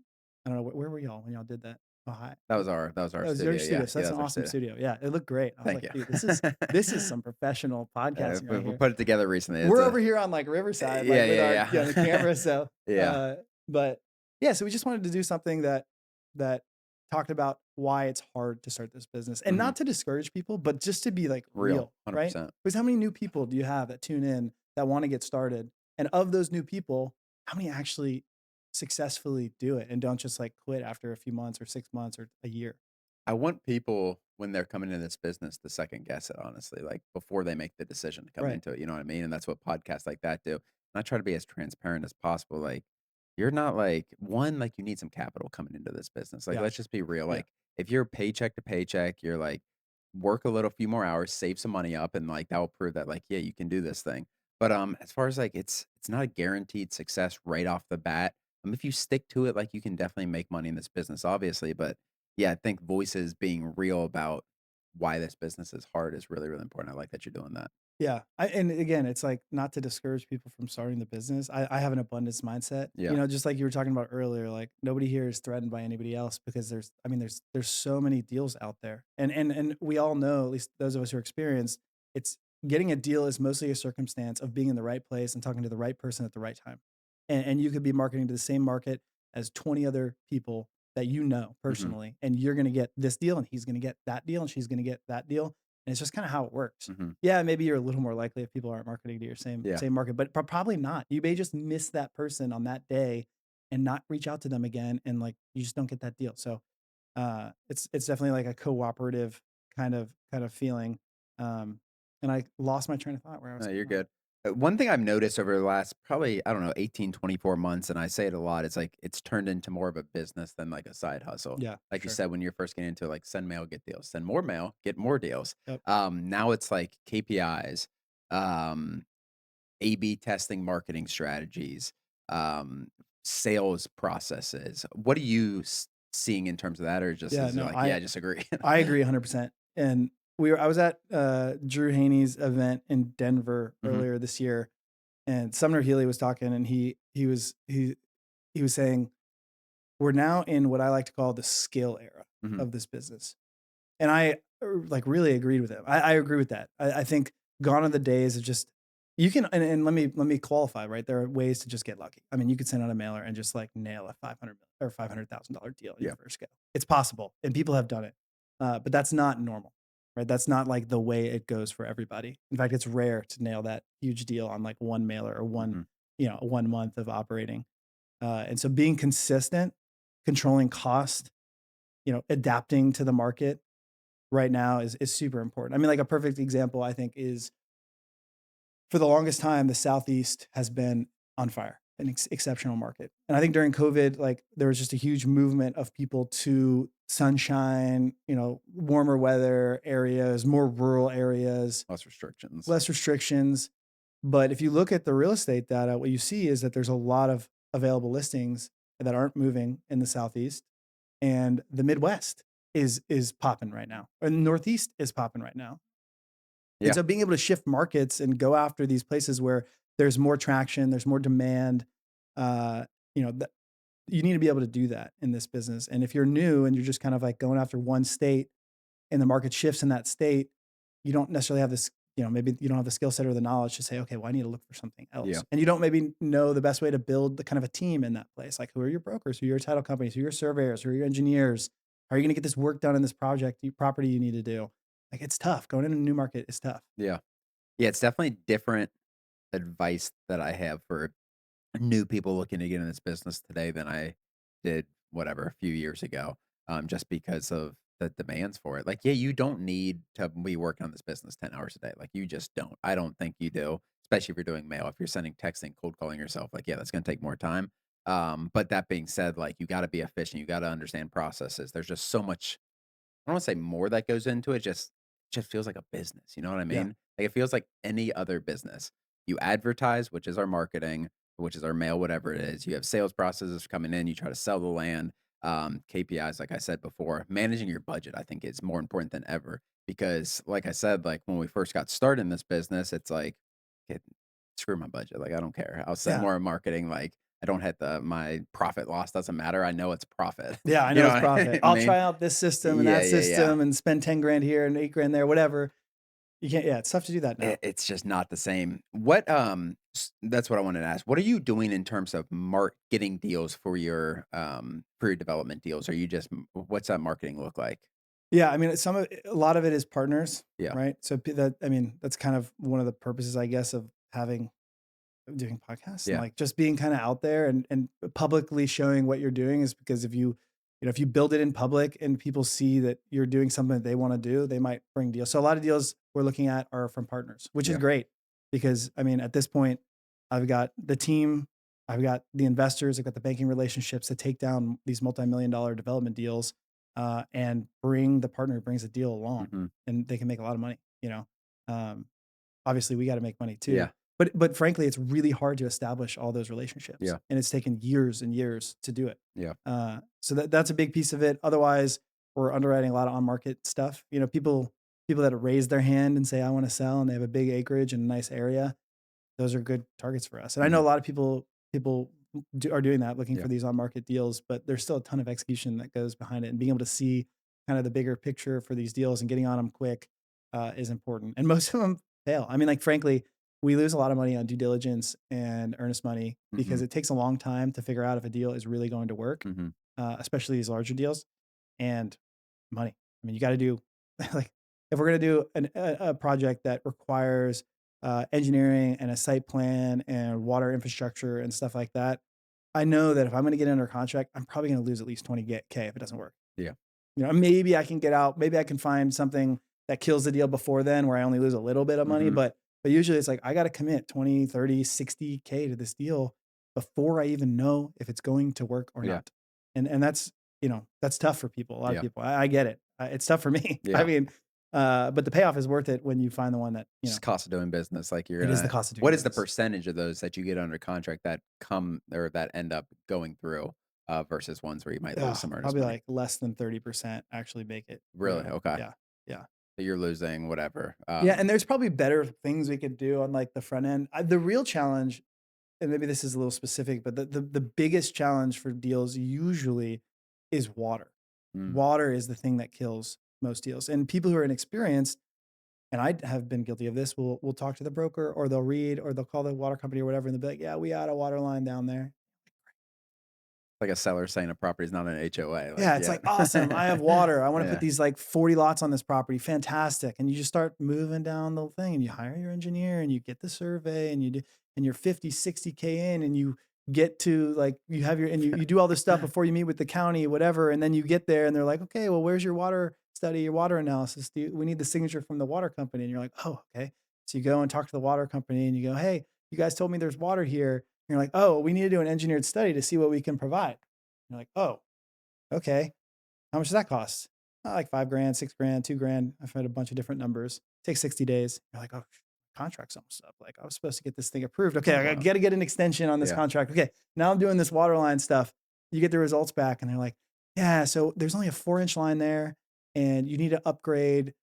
I don't know, where were y'all when y'all did that? Ohio? That was our That was your studio, studio, yeah. so Yeah, that's an that's our awesome studio. studio. Yeah, it looked great. I was Thank like, you. "Dude, this is some professional podcasting We right we here." put it together recently. It's We're a over here on, like, Riverside, like, Yeah, with our the yeah. camera, so, Yeah. but, yeah, so we just wanted to do something that talked about why it's hard to start this business, and Mhm. not to discourage people, but just to be, like, Real, real, right? 100%. Because how many new people do you have that tune in that wanna get started? And of those new people, how many actually successfully do it and don't just, like, quit after a few months or 6 months or a year? I want people when they're coming into this business to second guess it, honestly, like before they make the decision to come Right. into it. You know what I mean? And that's what podcasts like that do. And I try to be as transparent as possible. Like, you're not like one, like you need some capital coming into this business. Like, Yeah. let's just be real. Yeah. Like, if you're paycheck to paycheck, you're like work a little few more hours, save some money up, and like that will prove that like, yeah, you can do this thing. But as far as like it's not a guaranteed success right off the bat. If you stick to it, like you can definitely make money in this business, obviously. But yeah, I think voices being real about why this business is hard is really, really important. I like that you're doing that. Yeah, and again, it's like not to discourage people from starting the business. I have an abundance mindset, Yeah. just like you were talking about earlier. Like nobody here is threatened by anybody else because I mean, there's so many deals out there, and we all know, at least those of us who are experienced, it's getting a deal is mostly a circumstance of being in the right place and talking to the right person at the right time, and you could be marketing to the same market as 20 other people that you know Mhm. personally, and you're going to get this deal, and he's going to get that deal, and she's going to get that deal, and it's just kind of how it works. Mhm. Yeah, maybe you're a little more likely if people aren't marketing to your same Yeah. same market, but probably not. You may just miss that person on that day and not reach out to them again, and like you just don't get that deal. So it's definitely like a cooperative kind of feeling. Um, and I lost my train of thought where I was No, you're going. good. One thing I've noticed over the last probably, I don't know, 18, 24 months, and I say it a lot, it's like it's turned into more of a business than like a side hustle. Yeah, for Like you sure. said, when you're first getting into it, like send mail, get deals, send more mail, get more deals. Yep. Now it's like KPIs, um, A/B testing marketing strategies, um, sales processes. What are you seeing in terms of that, or just Yeah. is it No, like, yeah, I just agree? I agree 100%. And I was at Drew Haney's event in Denver Hmm. earlier this year, and Sumner Healy was talking, and he was saying we're now in what I like to call the scale era Hmm. of this business. And I like really agreed with him. I agree with that. I think gone are the days of just you can and let me qualify, right? There are ways to just get lucky. I mean, you could send out a mailer and just like nail a 500 or $500,000 deal in your Yeah. first go. It's possible, and people have done it, but that's not normal, right? That's not like the way it goes for everybody. In fact, it's rare to nail that huge deal on like one mailer or Hmm. 1 month of operating. And so being consistent, controlling cost, adapting to the market right now is super important. I mean, like a perfect example, I think, is for the longest time, the Southeast has been on fire, an exceptional market. And I think during COVID, like there was just a huge movement of people to sunshine, warmer weather areas, more rural areas, Less restrictions. less restrictions. But if you look at the real estate data, what you see is that there's a lot of available listings that aren't moving in the Southeast, and the Midwest is popping right now, or the Northeast is popping right now. And Yeah. so being able to shift markets and go after these places where there's more traction, there's more demand, uh, you know, you need to be able to do that in this business. And if you're new and you're just kind of like going after one state and the market shifts in that state, you don't necessarily have this, maybe you don't have the skill set or the knowledge to say, okay, well, I need to look for something Yeah. else. And you don't maybe know the best way to build the kind of a team in that place. Like, who are your brokers? Who are your title companies? Who are your surveyors? Who are your engineers? How are you going to get this work done in this property you need to do? Like, it's tough. Going into a new market is tough. Yeah. Yeah, it's definitely different advice that I have for new people looking to get in this business today than I did, whatever, a few years ago, just because of the demands for it. Like, yeah, you don't need to be working on this business 10 hours a day. Like, you just don't. I don't think you do, especially if you're doing mail. If you're sending texting, cold calling yourself, like, yeah, that's going to take more time. But that being said, like, you got to be efficient. You got to understand processes. There's just so much I don't wanna say more that goes into it, just feels like a business, you know what I Yeah. mean? Like, it feels like any other business. You advertise, which is our marketing, which is our mail, whatever it is. You have sales processes coming in, you try to sell the land, KPIs, like I said before. Managing your budget, I think, is more important than ever because, like I said, like, when we first got started in this business, it's like, "Okay, screw my budget, like, I don't care. I'll send Yeah. more in marketing, like, I don't have my profit loss doesn't matter. I know it's profit." Yeah. I You know know it's what profit. I I'll mean? try out this system and Yeah, that yeah, yeah. system and spend 10 grand here and 8 grand there, whatever. You can't, yeah, it's tough to do that now. It's just not the same. What, that's what I wanted to ask. What are you doing in terms of getting deals for your development deals? Are you just what's that marketing look like? Yeah, I mean, a lot of it is partners, Yeah, right? So I mean, that's kind of one of the purposes, I guess, of doing podcasts and yeah, like just being kind of out there and publicly showing what you're doing is because if you build it in public and people see that you're doing something that they want to do, they might bring deals. So a lot of deals we're looking at are from partners, which is yeah, great because I mean, at this point, I've got the team, I've got the investors, I've got the banking relationships to take down these multi-million dollar development deals, and bring the partner who brings the deal along, mhm, and they can make a lot of money. Um, Obviously we got to make money too. yeah, But frankly, it's really hard to establish all those relationships, yeah, and it's taken years and years to do it. yeah, So that's a big piece of it. Otherwise, we're underwriting a lot of on market stuff. People that raise their hand and say I want to sell, and they have a big acreage and a nice area. Those are good targets for us. And I know mhm, a lot of people are doing that, looking yeah, for these on market deals, but there's still a ton of execution that goes behind it, and being able to see kind of the bigger picture for these deals and getting on them quick is important. And most of them fail. I mean, like frankly, we lose a lot of money on due diligence and earnest money because mhm, it takes a long time to figure out if a deal is really going to work, mhm, especially these larger deals. And money. I mean, you got to do like if we're gonna do a project that requires engineering and a site plan and water infrastructure and stuff like that. I know that if I'm gonna get under contract, I'm probably gonna lose at least 20K if it doesn't work. yeah, Maybe I can get out, maybe I can find something that kills the deal before then where I only lose a little bit of money, mhm, but usually it's like I got to commit 20, 30, 60K to this deal before I even know if it's going to work or yeah, not. And that's tough for people, a lot of yeah, people. I get it. It's tough for me. I yeah. mean, but the payoff is worth it when you find the one that, Just cost of doing business, like, you're it is the gonna cost of doing what is the business. percentage of those that you get under contract that come or that end up going through, versus ones where you might lose Ugh, some earnest probably money? like less than 30% actually make it Really? through. Okay. Yeah. Yeah. So you're losing whatever, Yeah, and there's probably better things we could do on, like, the front end. The real challenge, and maybe this is a little specific, but the biggest challenge for deals usually is water. mm, Water is the thing that kills most deals, and people who are inexperienced, and I have been guilty of this, will talk to the broker, or they'll read, or they'll call the water company or whatever, and they'll be like, "Yeah, we had a water line down there." like a seller saying a property is not an HOA, like, Yeah, it's yeah. like, "Awesome, I have water. I wanna put Yeah. these, like, 40 lots on this property. Fantastic." And you just start moving down the thing, and you hire your engineer, and you get the survey, and you're 50, 60K in, and you get to, like, you have your and you do all this stuff before you meet with the county, whatever, and then you get there, and they're like, "Okay, well, where's your water study, your water analysis? We need the signature from the water company." And you're like, "Oh, okay." So you go and talk to the water company, and you go, "Hey, you guys told me there's water here." And you're like, "Oh, we need to do an engineered study to see what we can provide." You're like, "Oh, okay. How much does that cost?" Like 5 grand, 6 grand, 2 grand. I've had a bunch of different numbers. Takes 60 days. You're like, "Oh, contract's almost up. Like, I was supposed to get this thing approved. Okay, Oh, I wow. gotta get an extension on this Yeah. contract. Okay, now I'm doing this water line stuff." You get the results back and they're like, "Yeah, so there's only a 4-inch line there and you need to upgrade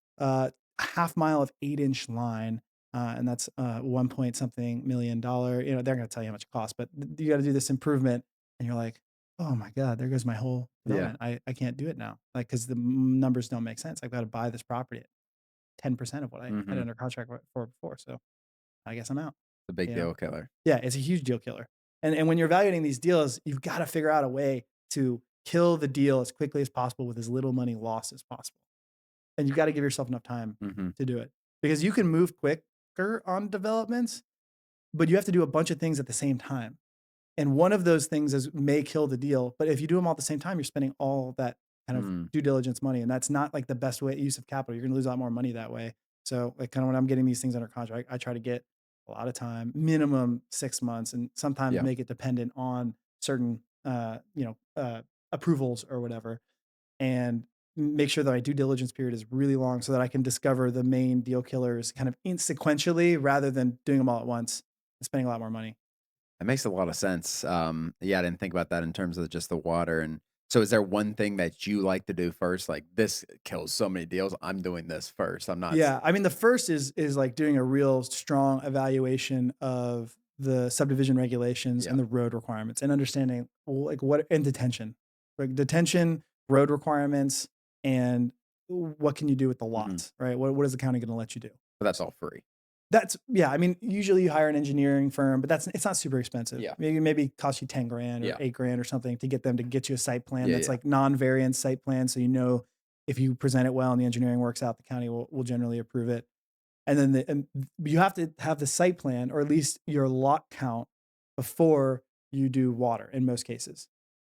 a half mile of 8-inch line, and that's 1 point something $1 million. You know, they're going to tell you how much it costs, but you got to do this improvement, and you're like, oh my god, there goes my whole Yeah. development. I can't do it now, like because the numbers don't make sense. I've got to buy this property at 10% of what I had Mhm. under contract for before. So I guess I'm out. The big You know, deal killer. yeah, it's a huge deal killer. And when you're evaluating these deals, you've got to figure out a way to kill the deal as quickly as possible with as little money lost as possible. And you've got to give yourself enough time Mhm. to do it because you can move quicker on developments, but you have to do a bunch of things at the same time. And one of those things is may kill the deal, but if you do them all at the same time, you're spending all that kind of Mm. due diligence money, and that's not like the best way use of capital. You're gonna lose a lot more money that way. So, like, kind of when I'm getting these things under contract, I try to get a lot of time, minimum 6 months, and sometimes Yeah. make it dependent on certain, approvals or whatever, and make sure that my due diligence period is really long so that I can discover the main deal killers kind of in sequentially rather than doing them all at once and spending a lot more money. It makes a lot of sense. Yeah, I didn't think about that in terms of just the water. And so, is there one thing that you like to do first? Like this kills so many deals. I'm doing this first. I'm not. Yeah, I mean, the first is like doing a real strong evaluation of the subdivision regulations Yeah. and the road requirements and understanding like what and detention, like detention, road requirements, and what can you do with the Hmm. lots, right? What is the county going to let you do? But that's all free. That's yeah. I mean, usually you hire an engineering firm, but that's it's not super expensive. Yeah. Maybe cost you 10 grand or Yeah. 8 grand or something to get them to get you a site plan Yeah. that's Yeah. like non-variance site plan, so you know if you present it well and the engineering works out, the county will generally approve it. And then you have to have the site plan or at least your lot count before you do water in most cases.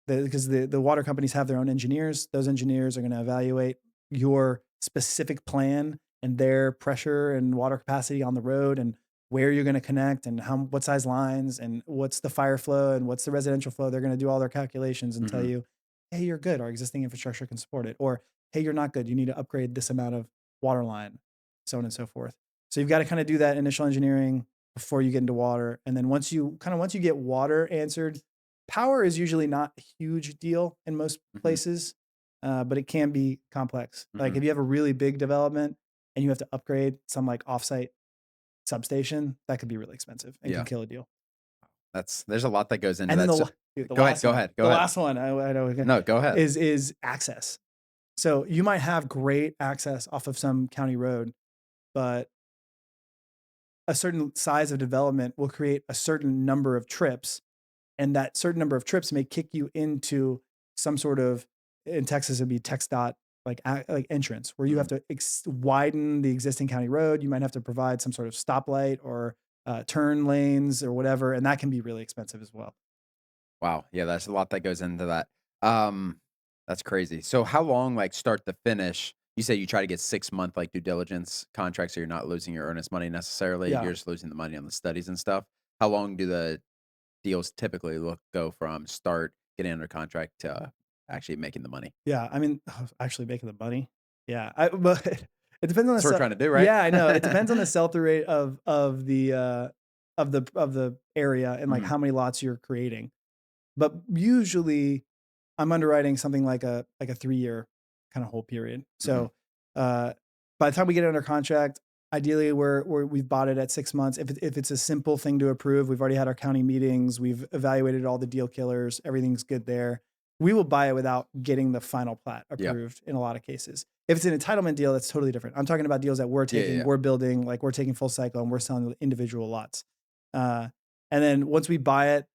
Because the water companies have their own engineers. Those engineers are going to evaluate your specific plan and their pressure and water capacity on the road and where you're going to connect and how what size lines and what's the fire flow and what's the residential flow. They're going to do all their calculations and tell Hmm. you, hey, you're good. Our existing infrastructure can support it. Or hey, you're not good. You need to upgrade this amount of water line, so on and so forth. So you've got to kind of do that initial engineering before you get into water. And then once you get water answered, power is usually not a huge deal in most Hmm. places, but it can be complex. Like Hmm. if you have a really big development and you have to upgrade some like offsite substation, that could be really expensive and can Yeah. kill a deal. There's a lot that goes into And then that. So, dude, go ahead. Go ahead. Go the ahead. last one I know No, go ahead. is access. So you might have great access off of some county road, but a certain size of development will create a certain number of trips, and that certain number of trips may kick you into some sort of in Texas it'd be text dot like entrance where you have Mhm. to widen the existing county road. You might have to provide some sort of stoplight or turn lanes or whatever, and that can be really expensive as well. Wow. Yeah, there's a lot that goes into that. Um, that's crazy. So how long, like start to finish? You say you try to get 6 month like due diligence contracts, so you're not losing your earnest money necessarily. Yeah, You're just losing the money on the studies and stuff. How long do the deals typically go from start getting under contract to actually making the money? yeah. I mean, actually making the money. Yeah, but it depends on the That's what we're sell. trying to do, right? Yeah, I know. It depends on the sell through rate of the area and like Mhm. how many lots you're creating. But usually I'm underwriting something like a 3-year kinda hold period. Mhm. So, uh, by the time we get it under contract, ideally, we've bought it at 6 months. If it's a simple thing to approve, we've already had our county meetings, we've evaluated all the deal killers, everything's good there. We will buy it without getting the final plat Yeah. approved in a lot of cases. If it's an entitlement deal, that's totally different. I'm talking about deals that Yeah. Yeah. Yeah. we're building, like, we're taking full cycle, and we're selling the individual lots. Uh, and then once we buy it,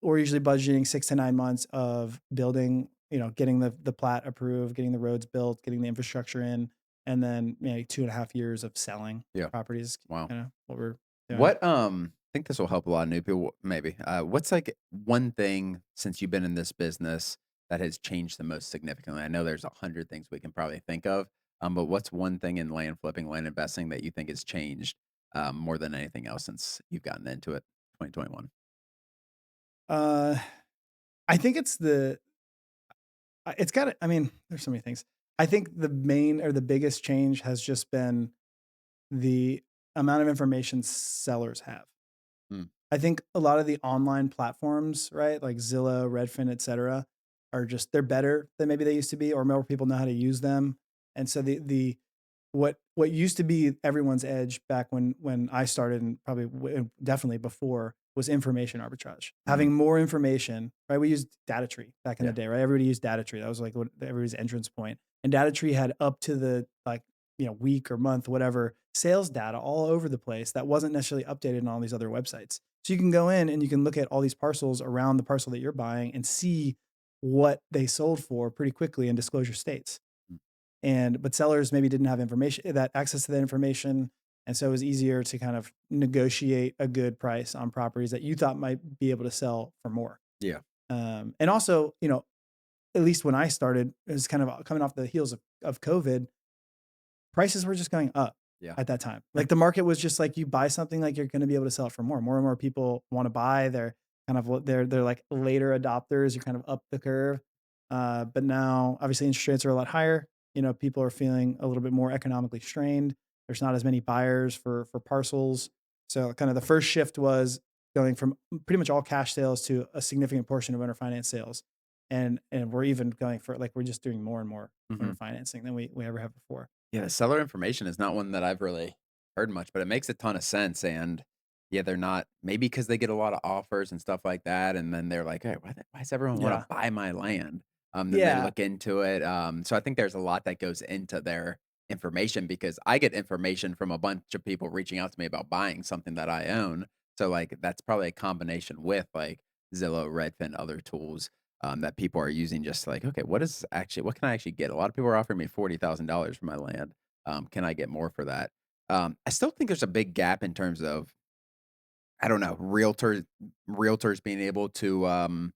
we're usually budgeting 6 to 9 months of building, getting the plat approved, getting the roads built, getting the infrastructure in, and then maybe 2.5 years of selling Yeah. properties, Wow. kinda what we're doing. What I think this will help a lot of new people maybe. What's like one thing since you've been in this business that has changed the most significantly? I know there's 100 things we can probably think of. But what's one thing in land flipping, land investing that you think has changed more than anything else since you've gotten into it 2021? Uh, I think it's gotta I mean, there's so many things. I think the main or the biggest change has just been the amount of information sellers have. Mm. I think a lot of the online platforms, right, like Zillow, Redfin, etcetera, are just they're better than maybe they used to be, or more people know how to use them. And so the what what used to be everyone's edge back when I started and probably definitely before was information arbitrage. Mhm. Having more information, right? We used data tree back in the Yeah. day, right? Everybody used data tree. That was like what everybody's entrance point. And data tree had up to the like, week or month, whatever, sales data all over the place that wasn't necessarily updated on all these other websites. So you can go in and you can look at all these parcels around the parcel that you're buying and see what they sold for pretty quickly in disclosure states. Mm. And but sellers maybe didn't have information that access to that information. And so it was easier to kind of negotiate a good price on properties that you thought might be able to sell for more. Yeah. And also, at least when I started, it was kind of coming off the heels of COVID, prices were just going up Yeah. at that time. Yeah. Like the market was just like you buy something like you're going to be able to sell it for more. More and more people want to buy. They're kind of they're like later adopters. You're kind of up the curve. But now obviously interest rates are a lot higher. People are feeling a little bit more economically strained. There's not as many buyers for parcels. So kind of the first shift was going from pretty much all cash sales to a significant portion of owner finance sales. And we're even going for like we're just doing more and more owner Mhm. financing than we ever have before. Yeah, the seller information is not one that I've really heard much, but it makes a ton of sense. And yeah, they're not maybe because they get a lot of offers and stuff like that, and then they're like, "Hey, why does everyone want Yeah. to buy my land?" Then they Yeah. look into it. So I think there's a lot that goes into their information because I get information from a bunch of people reaching out to me about buying something that I own. So like that's probably a combination with like Zillow, Redfin, other tools that people are using just like, okay, what can I actually get? A lot of people are offering me $40,000 for my land. Can I get more for that? I still think there's a big gap in terms of, I don't know, realtors being able to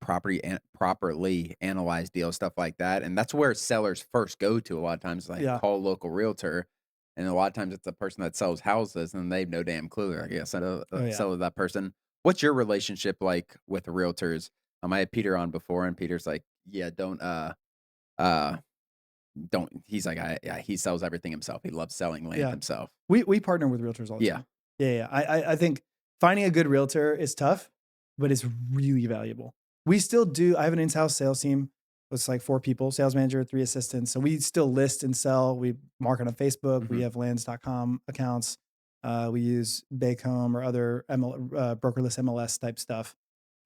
properly analyze deals, stuff like that. And that's where sellers first go to a lot of times, like Yeah. call a local realtor. And a lot of times it's a person that sells houses and they have no damn clue. They're like, yeah, Oh, yeah. sell to that person. What's your relationship like with realtors? I had Peter on before, and Peter's like, "Yeah, uh, don't." He's like, he sells everything himself. He loves selling land Yeah. himself." We partner with realtors all the Yeah. time. Yeah, yeah. I think finding a good realtor is tough, but it's really valuable. We still do I have an in-house sales team. It's like 4 people, sales manager, 3 assistants. So we still list and sell. We market on Facebook. We Mhm. have lands.com accounts. We use Baycom or other brokerless MLS type stuff.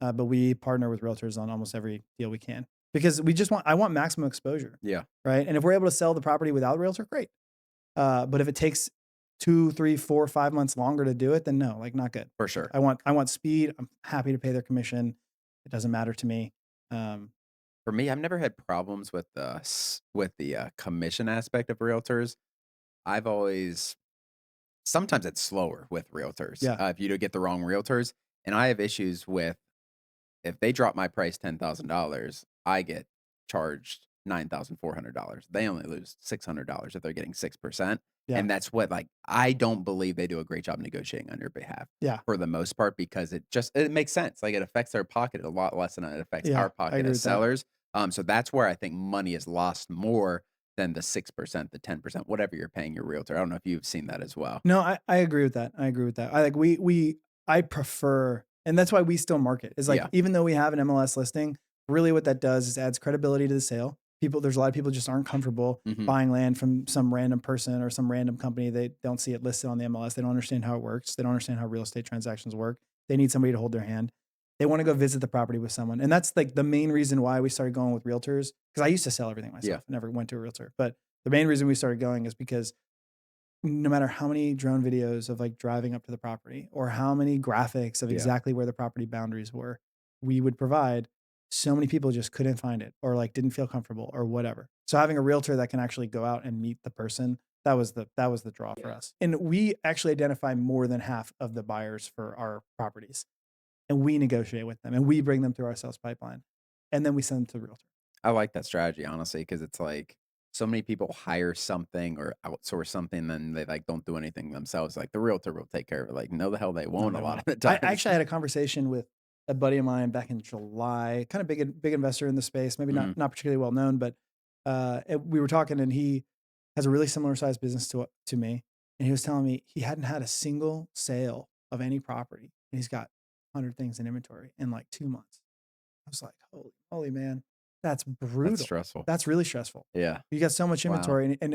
But we partner with realtors on almost every deal we can because I want maximum exposure, Yeah, right? And if we're able to sell the property without a realtor, great. But if it takes 2, 3, 4, 5 months longer to do it, then no, like, not good. for Like, sure. I want speed. I'm happy to pay their commission. It doesn't matter to me. Um, For me, I've never had problems with the commission aspect of realtors. I've always sometimes it's slower with realtors, yeah, if you do get the wrong realtors, and I have issues with if they drop my price $10,000, I get charged $9,400. They only lose $600 if they're getting 6%, yeah, and that's what, like, I don't believe they do a great job negotiating on your behalf yeah, for the most part because it makes sense, like, it affects their pocket a lot less than it affects yeah, our I pocket agree as with that. sellers, so that's where I think money is lost more than the 6%, the 10%, whatever you're paying your realtor. I don't know if you've seen that as well. No, I agree with that. I agree with that. I prefer and that's why we still market. Is like Yeah. even though we have an MLS listing, really what that does is adds credibility to the sale. There's a lot of people just aren't comfortable Mhm. buying land from some random person or some random company. They don't see it listed on the MLS. They don't understand how it works. They don't understand how real estate transactions work. They need somebody to hold their hand. They want to go visit the property with someone. And that's like the main reason why we started going with realtors. Because I used to sell everything Yeah. myself. I never went to a realtor. But the main reason we started going is because no matter how many drone videos of like driving up to the property or how many graphics of Yeah. exactly where the property boundaries were, we would provide, so many people just couldn't find it or like didn't feel comfortable or whatever. So having a realtor that can actually go out and meet the person, that was the draw for Yeah. us. And we actually identify more than half of the buyers for our properties and we negotiate with them and we bring them through our sales pipeline and then we send them to the realtor. I like that strategy, honestly, because it's like so many people hire something or outsource something, then they like don't do anything themselves. Like the realtor will take care of it. Like, no, the hell they No, won't a they lot of won't. the I times. actually had a conversation with a buddy of mine back in July, kind of big investor in the space, maybe not Mhm. not particularly well known, but we were talking, and he has a really similar sized business to me, and he was telling me he hadn't had a single sale of any property, and he's got 100 things in inventory in like 2 months. I was like, holy man! That's That's brutal. stressful. That's really stressful. Yeah. You got so much Wow. inventory and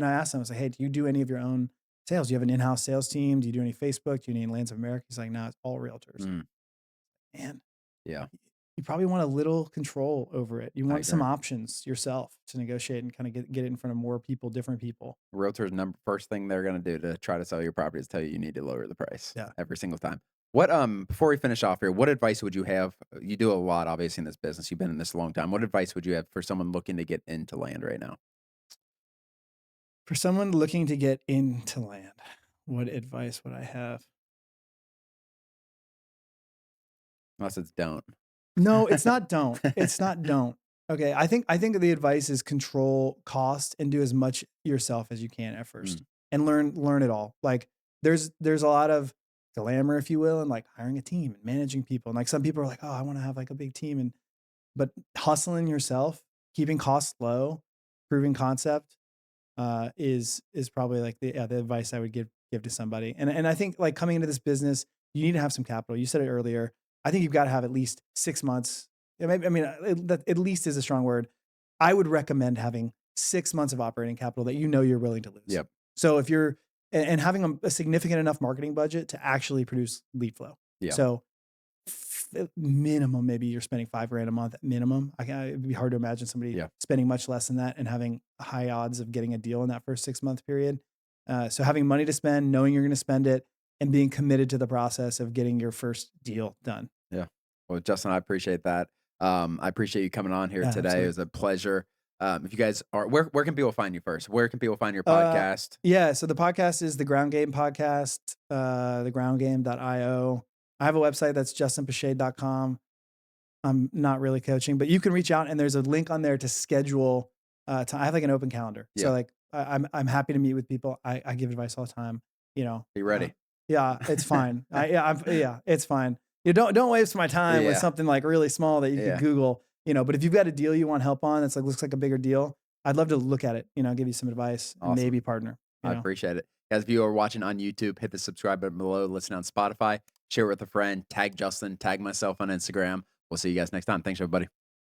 I asked him, I was like, "Hey, do you do any of your own sales? Do you have an in-house sales team? Do you do any Facebook? Do you do any Lands of America?" He's like, "No, it's all realtors." Mm, Man, yeah, you probably want a little control over it. You I want some agree. options yourself to negotiate and kinda get it in front of more people, different people. Realtors number first thing they're gonna do to try to sell your property is tell you you need to lower the price Yeah. every single time. What before we finish off here, what advice would you have? You do a lot obviously in this business. You've been in this a long time. What advice would you have for someone looking to get into land right now? For someone looking to get into land, what advice would I have? Unless it's don't. No, it's not don't. It's not don't. Okay, I think the advice is control cost and do as much yourself as you can at first Mm, and learn it all. Like there's a lot of glamour, if you will, and like hiring a team and managing people. And like some people are like, oh, I want to have like a big team. And but hustling yourself, keeping costs low, proving concept, is probably like the advice I would give to somebody. And I think like coming into this business, you need to have some capital. You said it earlier. I think you've got to have at least 6 months. Yeah, maybe, I mean, that at least is a strong word. I would recommend having 6 months of operating capital that you know you're willing to lose. yep. So if you're and having a significant enough marketing budget to actually produce lead flow. Yeah. So minimum, maybe you're spending 5 grand a month at minimum. It'd be hard to imagine somebody Yeah. spending much less than that and having high odds of getting a deal in that first 6 month period. So having money to spend, knowing you're going to spend it, and being committed to the process of getting your first deal done. Yeah. Well, Justin, I appreciate that. I appreciate you coming on here Yeah, today. It absolutely. was a pleasure. If you guys are where can people find you first? Where can people find your Uh, podcast? yeah. So the podcast is the Ground Game Podcast, thegroundgame.io. I have a website that's justinpiche.com. I'm not really coaching, but you can reach out and there's a link on there to schedule. I have like an open calendar, so Yeah. like I'm happy to meet with people. I give advice all the time. You know, Be ready. yeah, it's fine. Yeah, it's fine. You don't waste my time with Yeah. something like really small that you could Yeah. Google. You know, but if you've got a deal you want help on, that's like looks like a bigger deal. I'd love to look at it. You know, give you some advice and Awesome. maybe partner. You I know, appreciate it. Guys, if you are watching on YouTube, hit the subscribe button below, listen on Spotify, share with a friend, tag Justin, tag myself on Instagram. We'll see you guys next time. Thanks, everybody.